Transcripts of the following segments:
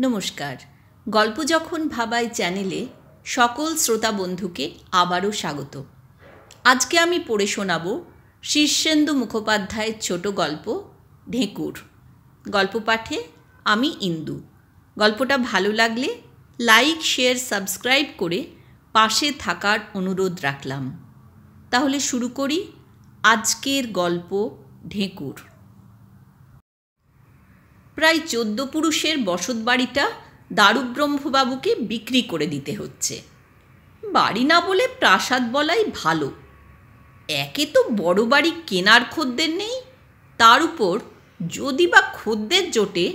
নমস্কার। গল্প যখন ভাবায় চ্যানেলে সকল শ্রোতা বন্ধুকে আবারও স্বাগত। আজকে আমি পড়ে শোনাব শীর্ষেন্দু মুখোপাধ্যায়ের ছোট গল্প ঢেঁকুর। গল্প পাঠে আমি ইন্দু। গল্পটা ভালো লাগলে লাইক, শেয়ার, সাবস্ক্রাইব করে পাশে থাকার অনুরোধ রাখলাম। তাহলে শুরু করি আজকের গল্প ঢেঁকুর। প্রায় 14 পুরুষের বসতবাড়িটা দারুব্রহ্মবাবুকে বিক্রি করে দিতে হচ্ছে। বাড়ি না বলে প্রাসাদ বলাই ভালো। একে তো বড় বাড়ি কেনার খদ্দের নেই, তার উপর যদি বা খদ্দের জোটে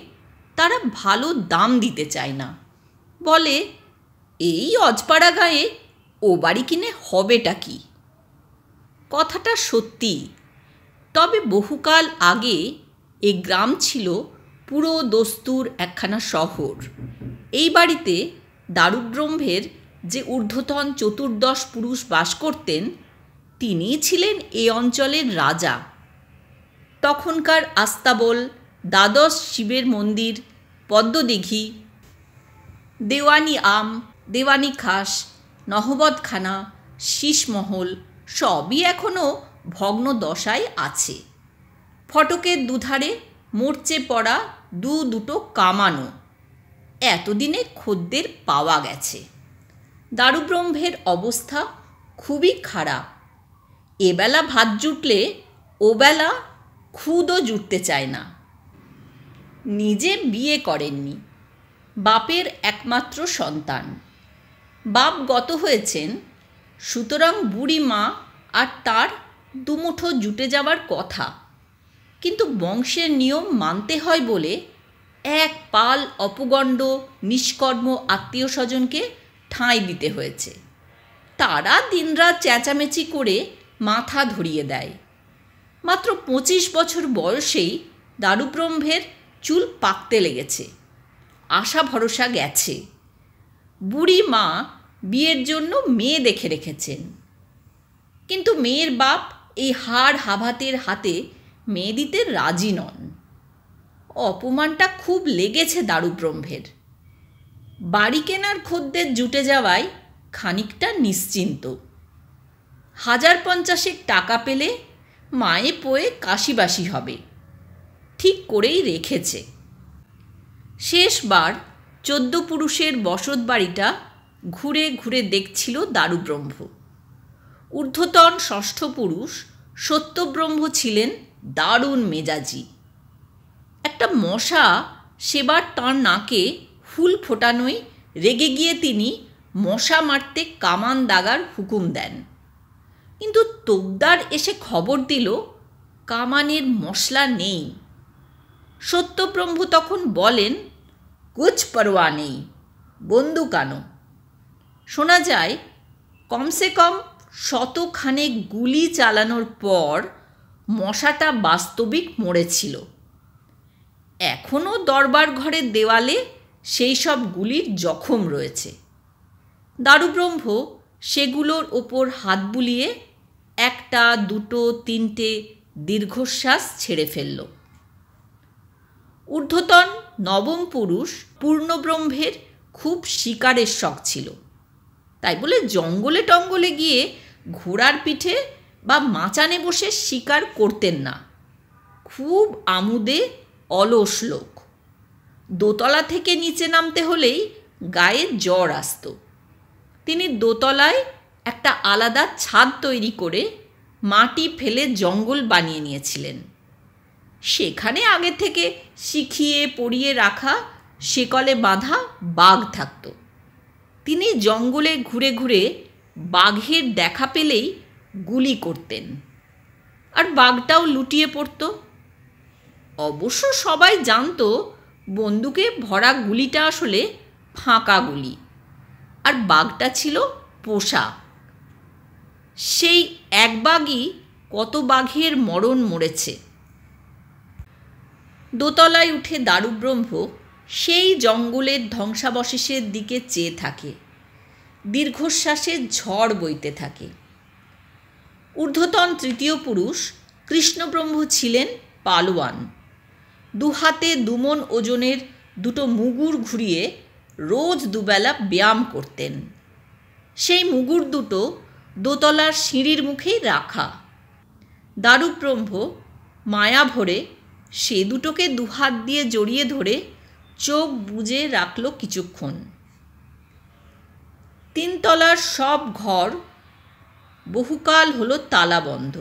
তারা ভালো দাম দিতে চায় না। বলে, এই অজপাড়া গায়ে ও বাড়ি কিনে হবেটা কি? কথাটা সত্যি। তবে বহুকাল আগে এ গ্রাম ছিল পুরো দস্তুর একখানা শহর। এই বাড়িতে দারুব্রহ্মের যে ঊর্ধ্বতন 14 পুরুষ বাস করতেন, তিনিই ছিলেন এ অঞ্চলের রাজা। তখনকার আস্তাবল, দ্বাদশ শিবের মন্দির, পদ্মদিঘি, দেওয়ানি আম, দেওয়ানি খাস, নহবতখানা, শীষমহল সবই এখনও ভগ্ন দশায় আছে। ফটকের দুধারে মরচে পড়া দুটো কামানো। এতদিনে খদ্দের পাওয়া গেছে। দারুব্রহ্মের অবস্থা খুবই খারাপ। এবেলা ভাত জুটলে ওবেলা খুদও জুটতে চায় না। নিজে বিয়ে করেননি, বাপের একমাত্র সন্তান। বাপ গত হয়েছেন, সুতরাং বুড়ি মা আর তার দুমুঠো জুটে যাবার কথা। কিন্তু বংশের নিয়ম মানতে হয় বলে এক পাল অপগণ্ড নিষ্কর্ম আত্মীয় স্বজনকে ঠাঁই দিতে হয়েছে। তারা দিনরাত চেঁচামেচি করে মাথা ধরিয়ে দেয়। মাত্র 25 বছর বয়সেই দারুব্রহ্মের চুল পাকতে লেগেছে। আশা ভরসা গেছে। বুড়ি মা বিয়ের জন্য মেয়ে দেখে রেখেছেন, কিন্তু মেয়ের বাপ এই হাড় হাভাতের হাতে মেয়ে দিতে রাজি নন। অপমানটা খুব লেগেছে দারুব্রহ্মের। বাড়ি কেনার খদ্দের জুটে যাওয়ায় খানিকটা নিশ্চিন্ত। 1050 টাকা পেলে মায়ে পোয়ে কাশিবাসি হবে, ঠিক করেই রেখেছে। শেষবার 14 পুরুষের বসত বাড়িটা ঘুরে ঘুরে দেখছিল দারুব্রহ্ম। ঊর্ধ্বতন 6ষ্ঠ পুরুষ সত্যব্রহ্ম ছিলেন দারুণ মেজাজি। একটা মশা সেবার তাঁর নাকে ফুল ফোটানোই রেগে গিয়ে তিনি মশা মারতে কামান দাগার হুকুম দেন। কিন্তু তোকদার এসে খবর দিল কামানের মশলা নেই। সত্যব্রহ্ম তখন বলেন, কুছ পরোয়া নেই, বন্দুক আনো। শোনা যায় কমসে কম 100 গুলি চালানোর পর মশাটা বাস্তবিক মরেছিল। এখনও দরবার ঘরের দেওয়ালে সেই সব গুলির জখম রয়েছে। দারুব্রহ্ম সেগুলোর ওপর হাত বুলিয়ে 1, 2, 3টে দীর্ঘশ্বাস ছেড়ে ফেলল। ঊর্ধ্বতন 9ম পুরুষ পূর্ণব্রহ্মের খুব শিকারের শখ ছিল। তাই বলে জঙ্গলে টঙ্গলে গিয়ে ঘোড়ার পিঠে বা মাচানে বসে শিকার করতেন না। খুব আমুদে অলস লোক। দোতলা থেকে নিচে নামতে হলেই গায়ে জ্বর আসত। তিনি দোতলায় একটা আলাদা ছাদ তৈরি করে মাটি ফেলে জঙ্গল বানিয়ে নিয়েছিলেন। সেখানে আগে থেকে শিখিয়ে পড়িয়ে রাখা শেকলে বাঁধা বাঘ থাকত। তিনি জঙ্গলে ঘুরে ঘুরে বাঘের দেখা পেলেই গুলি করতেন, আর বাঘটাও লুটিয়ে পড়ত। অবশ্য সবাই জানত বন্দুকে ভরা গুলিটা আসলে ফাঁকা গুলি, আর বাঘটা ছিল পোষা। সেই এক বাঘই কত বাঘের মরণ মরেছে। দোতলায় উঠে দারুব্রহ্ম সেই জঙ্গলের ধ্বংসাবশেষের দিকে চেয়ে থাকে। দীর্ঘশ্বাসের ঝড় বইতে থাকে। ঊর্ধ্বতন 3য় পুরুষ কৃষ্ণব্রহ্ম ছিলেন পালোয়ান। 2 হাতে 2 মণ ওজনের দুটো মুগুর ঘুরিয়ে রোজ দুবেলা ব্যায়াম করতেন। সেই মুগুর দুটো দোতলার সিঁড়ির মুখেই রাখা। দারুব্রহ্ম মায়া ভরে সে দুটোকে দুহাত দিয়ে জড়িয়ে ধরে চোখ বুজে রাখল কিছুক্ষণ। 3 তলার সব ঘর বহুকাল হলো তালাবন্ধ।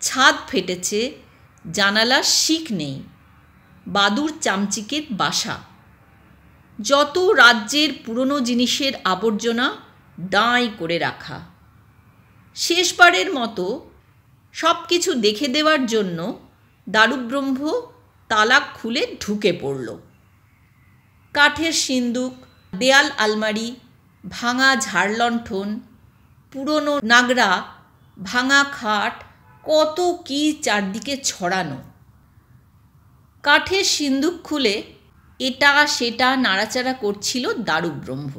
ছাদ ফেটেছে, জানালার শিক নেই, বাদুর চামচিকের বাসা। যত রাজ্যের পুরনো জিনিসের আবর্জনা দাঁই করে রাখা। শেষবারের মতো সব কিছু দেখে দেওয়ার জন্য দারুব্রহ্ম তালা খুলে ঢুকে পড়ল। কাঠের সিন্দুক, দেয়াল আলমারি, ভাঙা ঝাড়লণ্ঠন, পুরনো নাগরা, ভাঙা খাট, কত কি চারদিকে ছড়ানো। কাঠের সিন্দুক খুলে এটা সেটা নাড়াচাড়া করছিল দারুব্রহ্ম,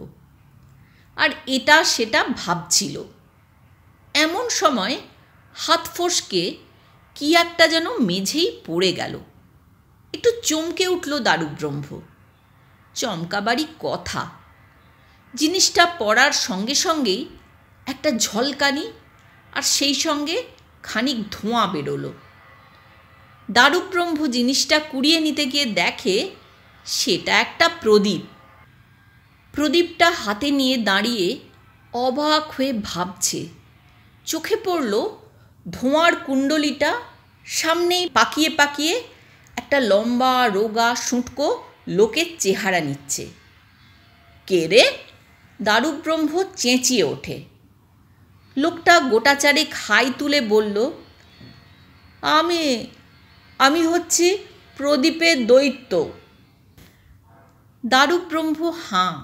আর এটা সেটা ভাবছিল। এমন সময় হাত ফসকে কি একটা যেন মেঝেই পড়ে গেল। একটু চমকে উঠল দারুব্রহ্ম। চমকাবারই কথা, জিনিসটা পড়ার সঙ্গে সঙ্গেই একটা ঝলকানি, আর সেই সঙ্গে খানিক ধোঁয়া বেরোলো। দারুব্রহ্ম জিনিসটা কুড়িয়ে নিতে গিয়ে দেখে সেটা একটা প্রদীপ। প্রদীপটা হাতে নিয়ে দাঁড়িয়ে অবাক হয়ে ভাবছে। চোখে পড়ল ধোঁয়ার কুণ্ডলিটা সামনেই পাকিয়ে পাকিয়ে একটা লম্বা রোগা শুঁটকো লোকের চেহারা নিচ্ছে। কে রে? দারুব্রহ্ম চেঁচিয়ে ওঠে। লোকটা গোটাচারেক হাই তুলে বলল, আমি হচ্ছি প্রদীপের দৈত্য। দারুব্রহ্ম হাঁ।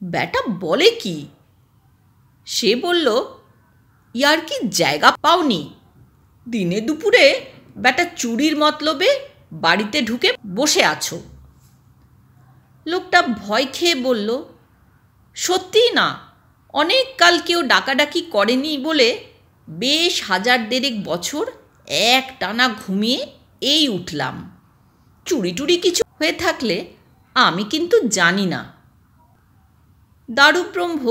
ব্যাটা বলে কি? সে বলল, ইয়ার কি জায়গা পাওনি? দিনে দুপুরে ব্যাটা চুরির মতলবে বাড়িতে ঢুকে বসে আছো। লোকটা ভয় খেয়ে বলল, সত্যিই না, অনেক কাল কেউ ডাকাডাকি করেনি বলে বেশ 1000 বছর এক টানা ঘুমিয়ে এই উঠলাম। চুরি টুরি কিছু হয়ে থাকলে আমি কিন্তু জানি না। দারুব্রহ্ম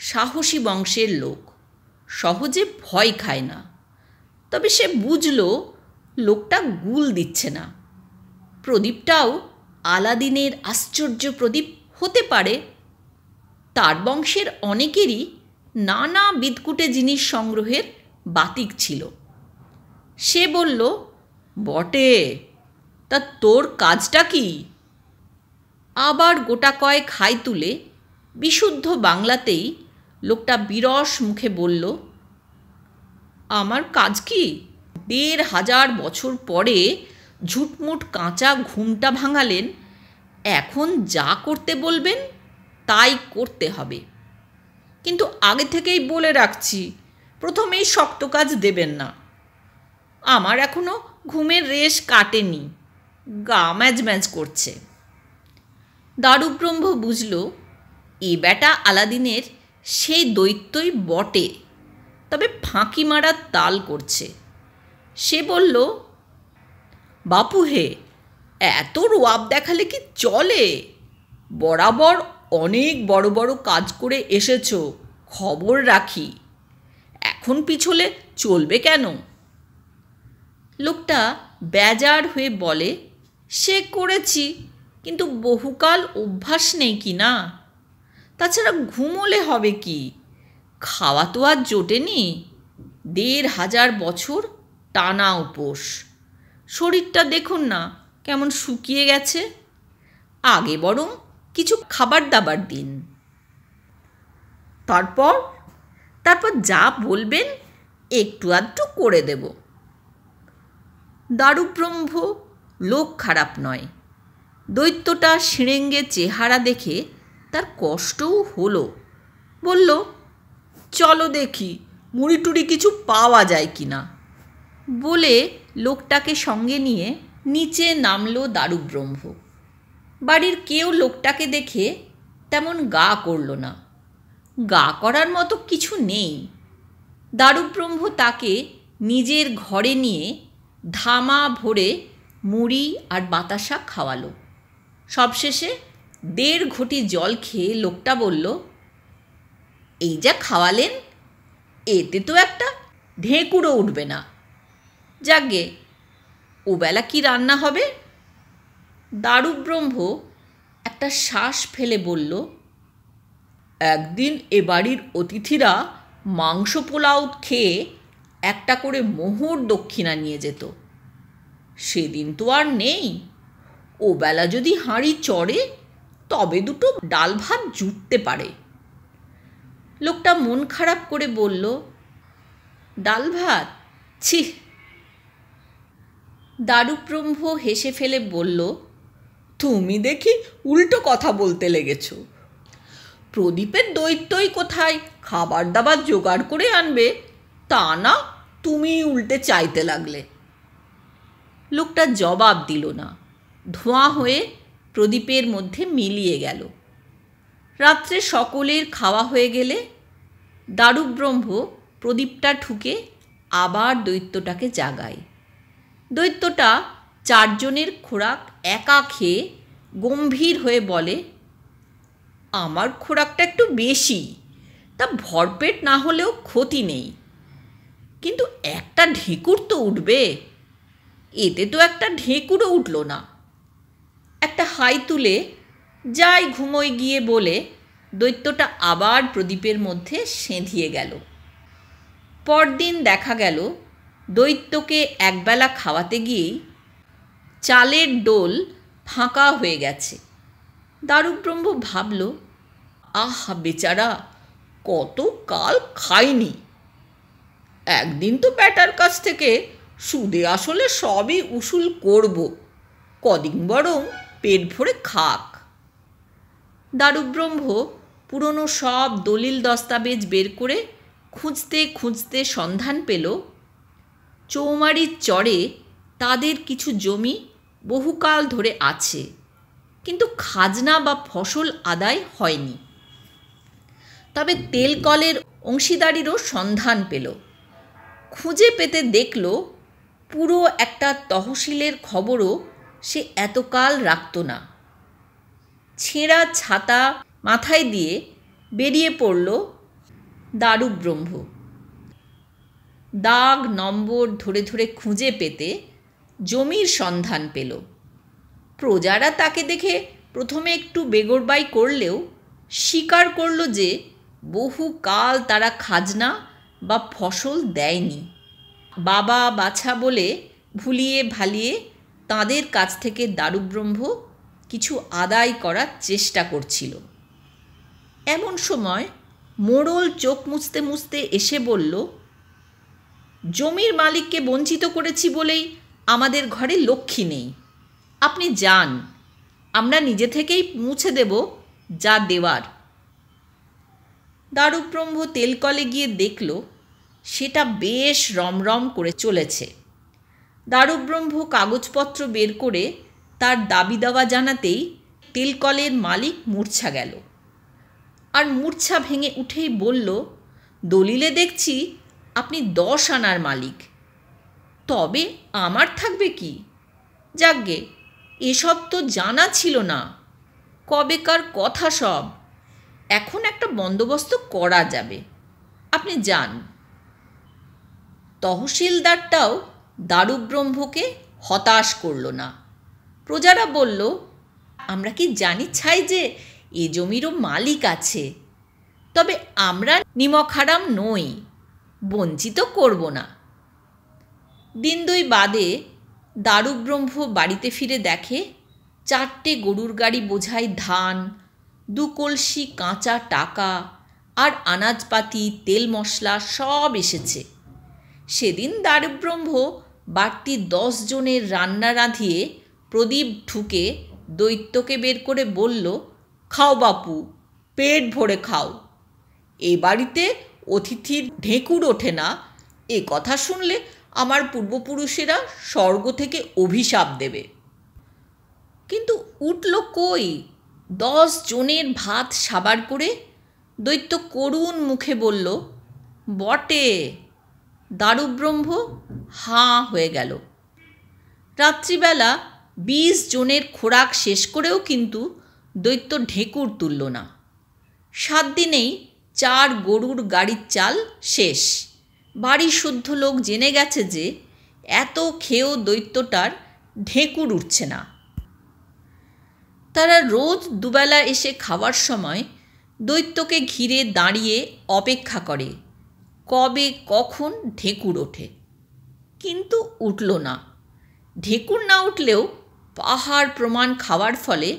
সাহসী বংশের লোক, সহজে ভয় খায় না। তবে সে বুঝল লোকটা গুল দিচ্ছে না। প্রদীপটাও আলাদিনের আশ্চর্য প্রদীপ হতে পারে। তার বংশের অনেকেরই নানা বিদকুটে জিনিস সংগ্রহের বাতিক ছিল। সে বলল, বটে, তা তোর কাজটা কি? আবার গোটা কয়েক হাই তুলে বিশুদ্ধ বাংলাতেই লোকটা বিরস মুখে বলল, আমার কাজ কি? 1500 বছর পরে ঝুটমুট কাঁচা ঘুমটা ভাঙালেন। এখন যা করতে বলবেন তাই করতে হবে। কিন্তু আগে থেকেই বলে রাখছি, প্রথমেই শক্ত কাজ দেবেন না। আমার এখনো ঘুমের রেশ কাটেনি, গা ম্যাজ ম্যাজ করছে। দারুব্রহ্ম বুঝল এ ব্যাটা আলাদিনের সেই দৈত্যই বটে, তবে ফাঁকি মারার তাল করছে। সে বলল, বাপু হে, এত রোয়াব দেখালে কি চলে? বরাবর অনেক বড় বড় কাজ করে এসেছো, খবর রাখি। এখন পিছলে চলবে কেন? লোকটা বেজার হয়ে বলে, সে করেছি, কিন্তু বহুকাল অভ্যাস নেই কি না। তাছাড়া ঘুমোলে হবে কি? খাওয়া তো আর জোটেনি। 1500 বছর টানা উপোস। শরীরটা দেখুন না কেমন শুকিয়ে গেছে। আগে বরং কিছু খাবার দাবার দিন। তারপর যা বলবেন একটু আধটু করে দেব। দারুব্রহ্ম লোক খারাপ নয়। দৈত্যটা শিরেঙ্গে চেহারা দেখে তার কষ্টও হলো। বলল, চলো দেখি মুড়ি টুড়ি কিছু পাওয়া যায় কি না। বলে লোকটাকে সঙ্গে নিয়ে নিচে নামল দারুব্রহ্ম। বাড়ির কেউ লোকটাকে দেখে তেমন গা করল না। গা করার মতো কিছু নেই। দারুব্রহ্ম তাকে নিজের ঘরে নিয়ে ধামা ভরে মুড়ি আর বাতাসা খাওয়ালো। সবশেষে 1.5 ঘটি জল খেয়ে লোকটা বলল, এই যা খাওয়ালেন এতে তো একটা ঢেঁকুরও উঠবে না। যাকগে, ওবেলা কি রান্না হবে? দারুব্রহ্ম একটা শ্বাস ফেলে বলল, একদিন এ বাড়ির অতিথিরা মাংস পোলাও খেয়ে একটা করে মোহর দক্ষিণা নিয়ে যেত। সেদিন তো আর নেই। ওবেলা যদি হাঁড়ি চড়ে তবে দুটো ডাল ভাত জুটতে পারে। লোকটা মন খারাপ করে বলল, ডাল ভাত, ছি। দারুব্রহ্ম হেসে ফেলে বলল, তুমি দেখি উল্টো কথা বলতে লেগেছ। প্রদীপের দৈত্যই কোথায় খাবার দাবার জোগাড় করে আনবে, তা না তুমি উল্টে চাইতে লাগলে। লোকটা জবাব দিল না, ধোঁয়া হয়ে প্রদীপের মধ্যে মিলিয়ে গেল। রাত্রে সকলের খাওয়া হয়ে গেলে দারুব্রহ্ম প্রদীপটা ঠুকে আবার দৈত্যটাকে জাগায়। দৈত্যটা 4 জনের খোরাক একা খেয়ে গম্ভীর হয়ে বলে, আমার খোরাকটা একটু বেশি, তা ভরপেট না হলেও ক্ষতি নেই, কিন্তু একটা ঢেঁকুর তো উঠবে। এতে তো একটা ঢেঁকুরও উঠল না। একটা হাই তুলে যাই ঘুমোয় গিয়ে বলে দৈত্যটা আবার প্রদীপের মধ্যে সেঁধিয়ে গেল। পরদিন দেখা গেল দৈত্যকে একবেলা খাওয়াতে গিয়েই চালের ডোল ফাঁকা হয়ে গেছে। দারুব্রহ্ম ভাবল, আহা বেচারা, কত কাল খায়নি। একদিন তো ব্যাটার কাছ থেকে সুদে আসলে সবই উসুল করব, কদিন বরং পেট ভরে খাক। দারুব্রহ্ম পুরনো সব দলিল দস্তাবেজ বের করে খুঁজতে খুঁজতে সন্ধান পেল চৌমারির চরে তাদের কিছু জমি বহুকাল ধরে আছে, কিন্তু খাজনা বা ফসল আদায় হয়নি। তবে তেলকলের অংশীদারিরও সন্ধান পেল। খুঁজে পেতে দেখল পুরো একটা তহসিলের খবরও সে এতকাল রাখত না। ছেঁড়া ছাতা মাথায় দিয়ে বেরিয়ে পড়ল দারুব্রহ্ম। দাগ নম্বর ধরে ধরে খুঁজে পেতে জমির সন্ধান পেল। প্রজারা তাকে দেখে প্রথমে একটু বেগরবাই করলেও স্বীকার করল যে বহুকাল তারা খাজনা বা ফসল দেয়নি। বাবা বাছা বলে ভুলিয়ে ভালিয়ে তাদের কাছ থেকে দারুব্রহ্ম কিছু আদায় করার চেষ্টা করছিল। এমন সময় মোড়ল চোখ মুছতে মুছতে এসে বলল, জমির মালিককে বঞ্চিত করেছি বলেই আমাদের ঘরে লক্ষ্মী নেই। আপনি যান, আমরা নিজে থেকেই মুছে দেব যা দেওয়ার। দারুব্রহ্ম তেলকলে গিয়ে দেখল সেটা বেশ রমরম করে চলেছে। দারুব্রহ্ম কাগজপত্র বের করে তার দাবি দাওয়া জানাতেই তেলকলের মালিক মূর্ছা গেল। আর মূর্ছা ভেঙে উঠেই বলল, দলিলে দেখছি আপনি 10 আনার মালিক, তবে আমার থাকবে কি? যাকগে, এসব তো জানা ছিল না, কবেকার কথা সব। এখন একটা বন্দোবস্ত করা যাবে, আপনি যান। তহসিলদারটাও দারুব্রহ্মকে হতাশ করল না। প্রজারা বলল, আমরা কি জানি ছাই যে এ জমিরও মালিক আছে, তবে আমরা নিমকহারাম নই, বঞ্চিত করব না। দিন 2 বাদে দারুব্রহ্ম বাড়িতে ফিরে দেখে 4টে গরুর গাড়ি বোঝাই ধান, 2 কলসি কাঁচা টাকা আর আনাজপাতি তেল মশলা সব এসেছে। সেদিন দারুব্রহ্ম বাড়তি 10 জনের রান্না রাঁধিয়ে প্রদীপ ঠুকে দৈত্যকে বের করে বলল, খাও বাপু, পেট ভরে খাও। এ বাড়িতে অতিথির ঢেঁকুর ওঠে না, এ কথা শুনলে আমার পূর্বপুরুষেরা স্বর্গ থেকে অভিশাপ দেবে। কিন্তু উঠল কই? 10 জনের ভাত সাবার করে দৈত্য করুণ মুখে বলল, বটে। দারুব্রহ্ম হাঁ হয়ে গেল। রাত্রিবেলা 20 জনের খোরাক শেষ করেও কিন্তু দৈত্য ঢেকুর তুলল না। 7 দিনেই 4 গরুর গাড়ির চাল শেষ। বাড়ির শুদ্ধ লোক জেনে গেছে যে এত খেয়েও দৈত্যটার ঢেকুর উঠছে না। তারা রোজ দুবেলা এসে খাওয়ার সময় দৈত্যকে ঘিরে দাঁড়িয়ে অপেক্ষা করে কবে কখন ঢেকুর ওঠে, কিন্তু উঠল না। ঢেকুর না উঠলেও পাহাড় প্রমাণ খাওয়ার ফলে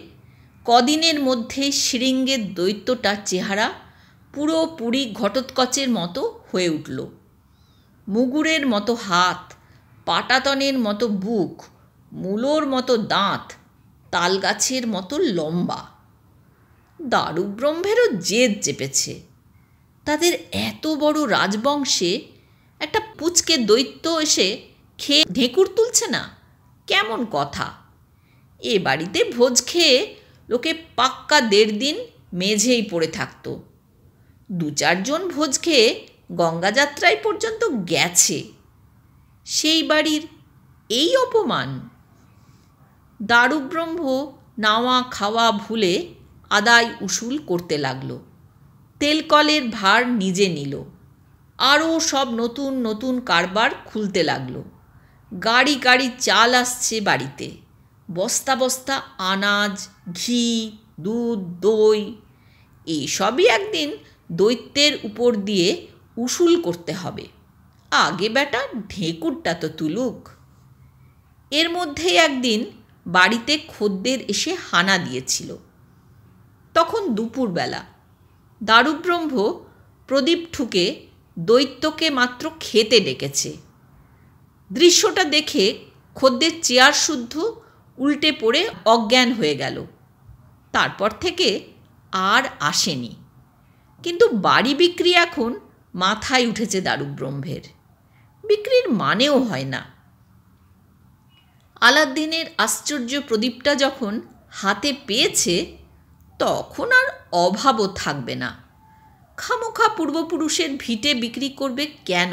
কদিনের মধ্যে শৃঙ্গের দৈত্যটার চেহারা পুরোপুরি ঘটোৎকচের মতো হয়ে উঠল। মুগুরের মতো হাত, পাটাতনের মতো বুক, মূলোর মতো দাঁত, তালগাছের মতো লম্বা। দারুব্রহ্মেরও জেদ চেপেছে। তাদের এত বড় রাজবংশে একটা পুচকে দৈত্য এসে খেয়ে ঢেকুর তুলছে না, কেমন কথা! এ বাড়িতে ভোজ খেয়ে লোকে পাক্কা 1.5 দিন মেঝেই পড়ে থাকত। 2-4 জন ভোজ খেয়ে গঙ্গাযাত্রায় পর্যন্ত গেছে। সেই বাড়ির এই অপমান! দারুব্রহ্ম নাওয়া খাওয়া ভুলে আদায় উসুল করতে লাগল। তেলকলের ভার নিজে নিল। আরও সব নতুন নতুন কারবার খুলতে লাগল। গাড়ি গাড়ি চাল আসছে বাড়িতে, বস্তা বস্তা আনাজ, ঘি, দুধ, দই। এইসবই একদিন দৈত্যের উপর দিয়ে উসুল করতে হবে। আগে বেটা ঢেকুরটা তো তুলুক। এর মধ্যেই একদিন বাড়িতে খদ্দের এসে হানা দিয়েছিল। তখন দুপুরবেলা। দারুব্রহ্ম প্রদীপ ঠুকে দৈত্যকে মাত্র খেতে ডেকেছে। দৃশ্যটা দেখে খদ্দের চেয়ার শুদ্ধ উল্টে পড়ে অজ্ঞান হয়ে গেল। তারপর থেকে আর আসেনি। কিন্তু বাড়ি বিক্রি এখন মাথায় উঠেছে দারুব্রহ্মের। বিক্রির মানেও হয় না। আলাদ্দিনের আশ্চর্য প্রদীপটা যখন হাতে পেয়েছে তখন আর অভাবও থাকবে না। খামোখা পূর্বপুরুষের ভিটে বিক্রি করবে কেন?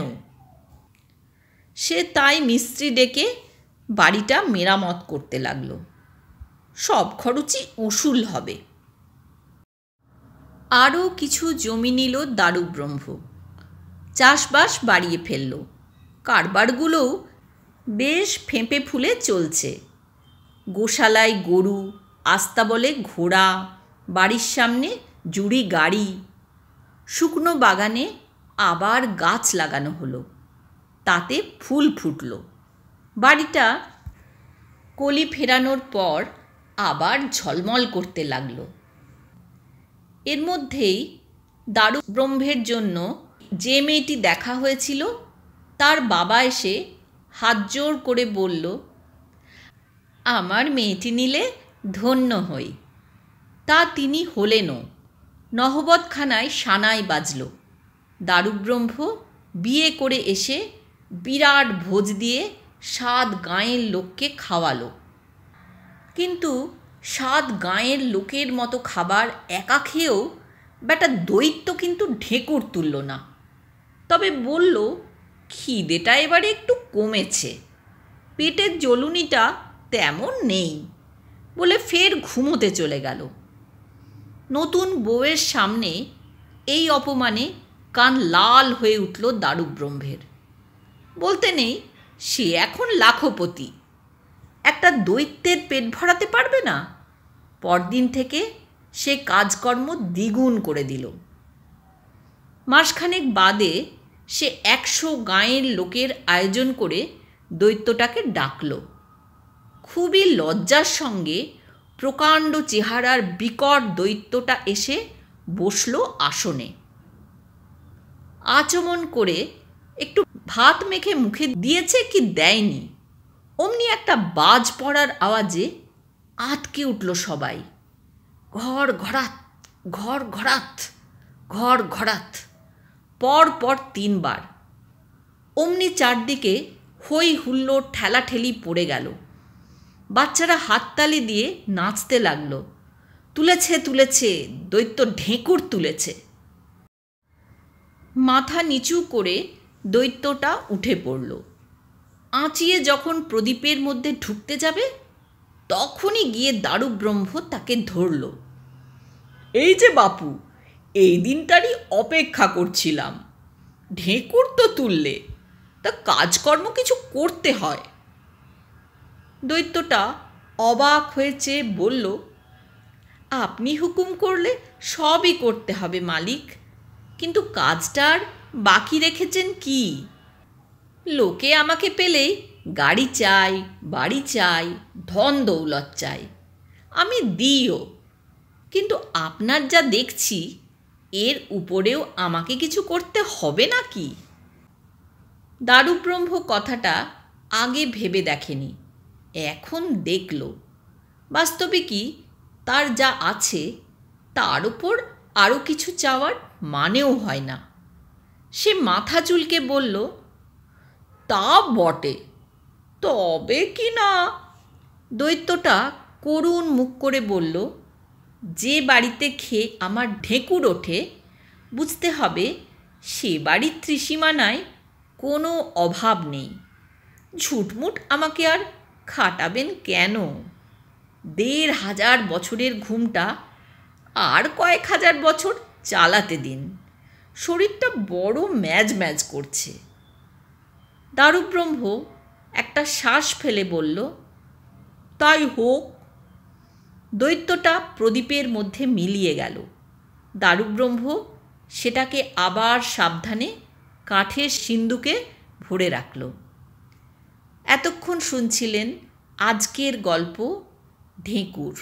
সে তাই মিস্ত্রি ডেকে বাড়িটা মেরামত করতে লাগলো। সব খরচই উসুল হবে। আরও কিছু জমি নিল দারুব্রহ্ম। চাষবাস বাড়িয়ে ফেলল। কারবারগুলোও বেশ ফেঁপে ফুলে চলছে। গোশালায় গরু, আস্তাবলে ঘোড়া, বাড়ির সামনে জুড়ি গাড়ি। শুকনো বাগানে আবার গাছ লাগানো হলো, তাতে ফুল ফুটল। বাড়িটা কলি ফেরানোর পর আবার ঝলমল করতে লাগল। এর মধ্যেই দারুব্রহ্মের জন্য যে মেয়েটি দেখা হয়েছিল তার বাবা এসে হাত জোড় করে বলল, আমার মেয়েটি নিলে ধন্য হই। তা তিনি হলেনও। নহবতখানায় সানাই বাজল। দারুব্রহ্ম বিয়ে করে এসে বিরাট ভোজ দিয়ে 7 গাঁয়ের লোককে খাওয়ালো। কিন্তু 7 গাঁয়ের লোকের মতো খাবার একা খেয়েও বেটা দৈত্য কিন্তু ঢেকুর তুলল না। তবে বলল, খিদেটা এবারে একটু কমেছে, পেটের জ্বলুনিটা তেমন নেই, বলে ফের ঘুমোতে চলে গেল। নতুন বউয়ের সামনে এই অপমানে কান লাল হয়ে উঠল দারুব্রহ্মের। বলতে নেই সে এখন লাখপতি, একটা দৈত্যের পেট ভরাতে পারবে না। পরদিন থেকে সে কাজকর্ম দ্বিগুণ করে দিল। মাসখানেক বাদে সে 100 গাঁয়ের লোকের আয়োজন করে দৈত্যটাকে ডাকল। খুবই লজ্জার সঙ্গে প্রকাণ্ড চেহারার বিকট দৈত্যটা এসে বসল আসনে। আচমন করে একটু ভাত মেখে মুখে দিয়েছে কি দেয়নি, অমনি একটা বাজ পড়ার আওয়াজে আঁতকে উঠল সবাই। ঘর ঘরাত, ঘর ঘরাত, ঘর ঘরাত, পর পর 3 বার। অমনি চারদিকে হই হুল্লোড় ঠেলাঠেলি পড়ে গেল। বাচ্চারা হাততালি দিয়ে নাচতে লাগলো। তুলেছে তুলেছে, দৈত্য ঢেকুর তুলেছে। মাথা নিচু করে দৈত্যটা উঠে পড়ল। আঁচিয়ে যখন প্রদীপের মধ্যে ঢুকতে যাবে তখনই গিয়ে দারুব্রহ্ম তাকে ধরল। এই যে বাপু, এই দিনটারই অপেক্ষা করছিলাম। ঢেকুর তো তুললে, তা কাজকর্ম কিছু করতে হয়। দৈত্যটা অবাক হয়েছে, বলল, আপনি হুকুম করলে সবই করতে হবে মালিক, কিন্তু কাজটা আর বাকি রেখেছেন কি? লোকে আমাকে পেলেই গাড়ি চাই, বাড়ি চাই, ধন দৌলত চাই, আমি দিও, কিন্তু আপনার যা দেখছি এর উপরেও আমাকে কিছু করতে হবে নাকি? দারুব্রহ্ম কথাটা আগে ভেবে দেখেনি, এখন দেখল বাস্তবিকই তার যা আছে তার উপর আরও কিছু চাওয়ার মানেও হয় না। সে মাথা চুলকে বলল, তা বটে, তবে কি না? দৈত্যটা করুণ মুখ করে বলল, যে বাড়িতে খেয়ে আমার ঢেকুর ওঠে, বুঝতে হবে সে বাড়ির ত্রিসীমানায় কোনো অভাব নেই। ঝুটমুট আমাকে আর খাটাবেন কেন? ১,৫০০ বছরের ঘুমটা আর কয়েক হাজার বছর চালাতে দিন, শরীরটা বড় ম্যাজ ম্যাজ করছে। দারুব্রহ্ম একটা শ্বাস ফেলে বলল, তাই হোক। দৈত্যটা প্রদীপের মধ্যে মিলিয়ে গেল। দারুব্রহ্ম সেটাকে আবার সাবধানে কাঠের সিন্দুকে ভরে রাখল। এতক্ষণ শুনছিলেন আজকের গল্প ঢেকুর।